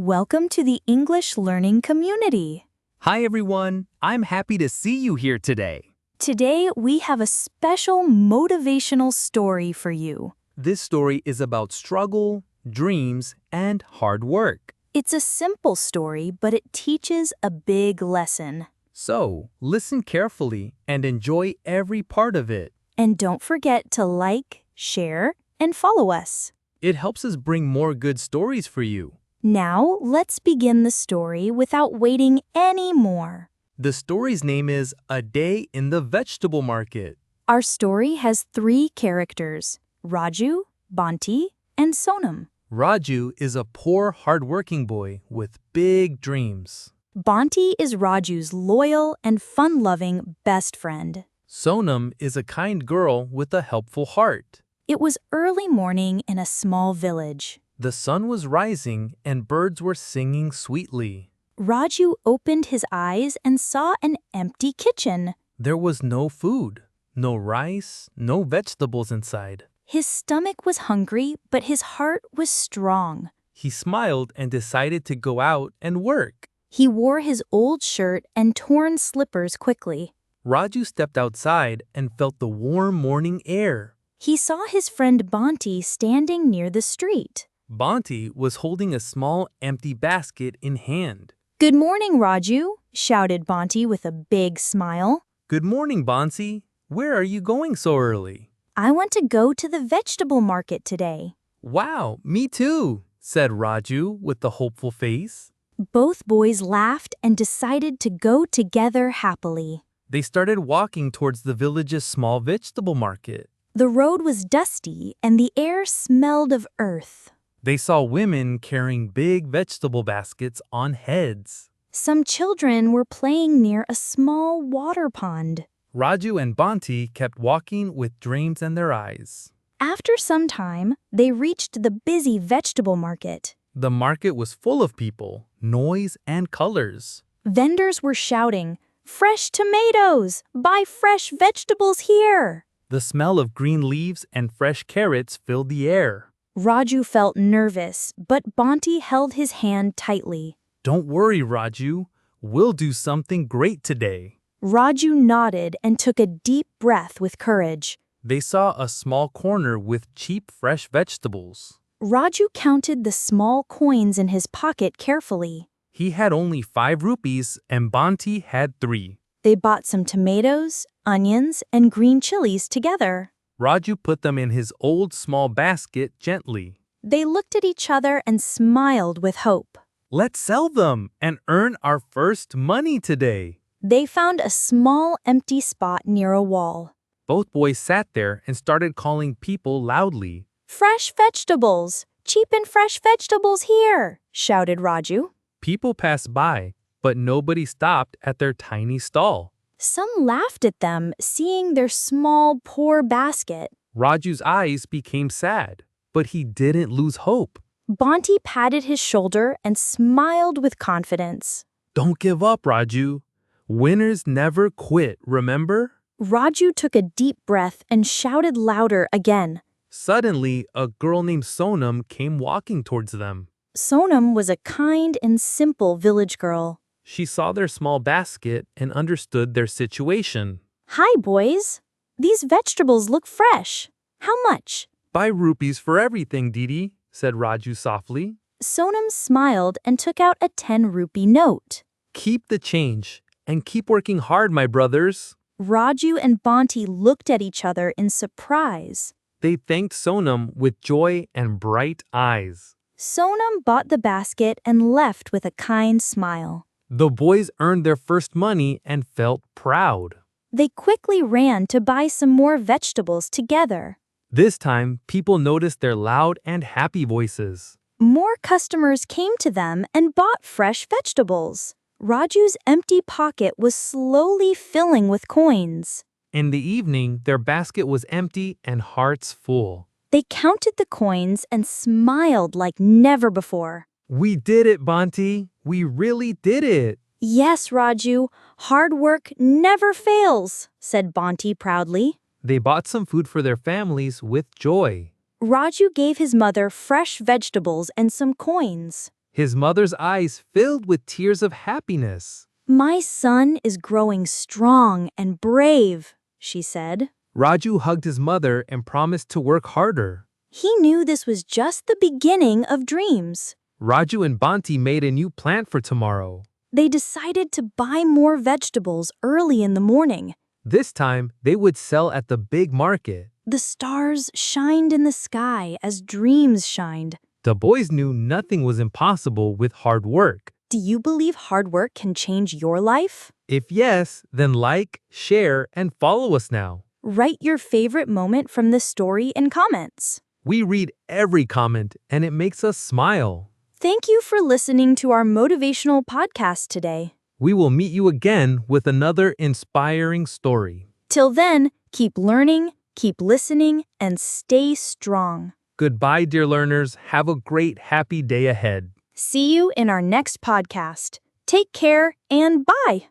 Welcome to the English learning community. Hi everyone, I'm happy to see you here today. Today we have a special motivational story for you. This story is about struggle, dreams, and hard work. It's a simple story, but it teaches a big lesson. So, listen carefully and enjoy every part of it. And don't forget to like, share, and follow us. It helps us bring more good stories for you. Now, let's begin the story without waiting any more. The story's name is A Day in the Vegetable Market. Our story has 3 characters, Raju, Bonti, and Sonam. Raju is a poor, hardworking boy with big dreams. Bonti is Raju's loyal and fun-loving best friend. Sonam is a kind girl with a helpful heart. It was early morning in a small village. The sun was rising and birds were singing sweetly. Raju opened his eyes and saw an empty kitchen. There was no food, no rice, no vegetables inside. His stomach was hungry, but his heart was strong. He smiled and decided to go out and work. He wore his old shirt and torn slippers quickly. Raju stepped outside and felt the warm morning air. He saw his friend Bonti standing near the street. Bonti was holding a small empty basket in hand. "Good morning, Raju," shouted Bonti with a big smile. Good morning, Bonti. Where are you going so early? "I want to go to the vegetable market today." Wow, me too, said Raju with a hopeful face. Both boys laughed and decided to go together happily. They started walking towards the village's small vegetable market. The road was dusty and the air smelled of earth. They saw women carrying big vegetable baskets on heads. Some children were playing near a small water pond. Raju and Bonti kept walking with dreams in their eyes. After some time, they reached the busy vegetable market. The market was full of people, noise, and colors. Vendors were shouting, "Fresh tomatoes! Buy fresh vegetables here!" The smell of green leaves and fresh carrots filled the air. Raju felt nervous, but Bonti held his hand tightly. Don't worry, Raju. We'll do something great today. Raju nodded and took a deep breath with courage. They saw a small corner with cheap fresh vegetables. Raju counted the small coins in his pocket carefully. He had only 5 rupees and Bonti had 3. They bought some tomatoes, onions, and green chilies together. Raju put them in his old small basket gently. They looked at each other and smiled with hope. Let's sell them and earn our first money today. They found a small empty spot near a wall. Both boys sat there and started calling people loudly. "Fresh vegetables! Cheap and fresh vegetables here!" shouted Raju. People passed by, but nobody stopped at their tiny stall. Some laughed at them, seeing their small, poor basket. Raju's eyes became sad, but he didn't lose hope. Bonti patted his shoulder and smiled with confidence. Don't give up, Raju. Winners never quit, remember? Raju took a deep breath and shouted louder again. Suddenly, a girl named Sonam came walking towards them. Sonam was a kind and simple village girl. She saw their small basket and understood their situation. "Hi, boys. These vegetables look fresh. How much?" 5 rupees for everything, Didi, said Raju softly. Sonam smiled and took out a 10-rupee note. Keep the change and keep working hard, my brothers. Raju and Bonti looked at each other in surprise. They thanked Sonam with joy and bright eyes. Sonam bought the basket and left with a kind smile. The boys earned their first money and felt proud. They quickly ran to buy some more vegetables together. This time, people noticed their loud and happy voices. More customers came to them and bought fresh vegetables. Raju's empty pocket was slowly filling with coins. In the evening, their basket was empty and hearts full. They counted the coins and smiled like never before. We did it, Bonti. We really did it. "Yes, Raju, hard work never fails," said Bonti proudly. They bought some food for their families with joy. Raju gave his mother fresh vegetables and some coins. His mother's eyes filled with tears of happiness. My son is growing strong and brave, she said. Raju hugged his mother and promised to work harder. He knew this was just the beginning of dreams. Raju and Banti made a new plan for tomorrow. They decided to buy more vegetables early in the morning. This time, they would sell at the big market. The stars shined in the sky as dreams shined. The boys knew nothing was impossible with hard work. Do you believe hard work can change your life? If yes, then like, share, and follow us now. Write your favorite moment from the story in comments. We read every comment and it makes us smile. Thank you for listening to our motivational podcast today. We will meet you again with another inspiring story. Till then, keep learning, keep listening, and stay strong. Goodbye, dear learners. Have a great, happy day ahead. See you in our next podcast. Take care and bye.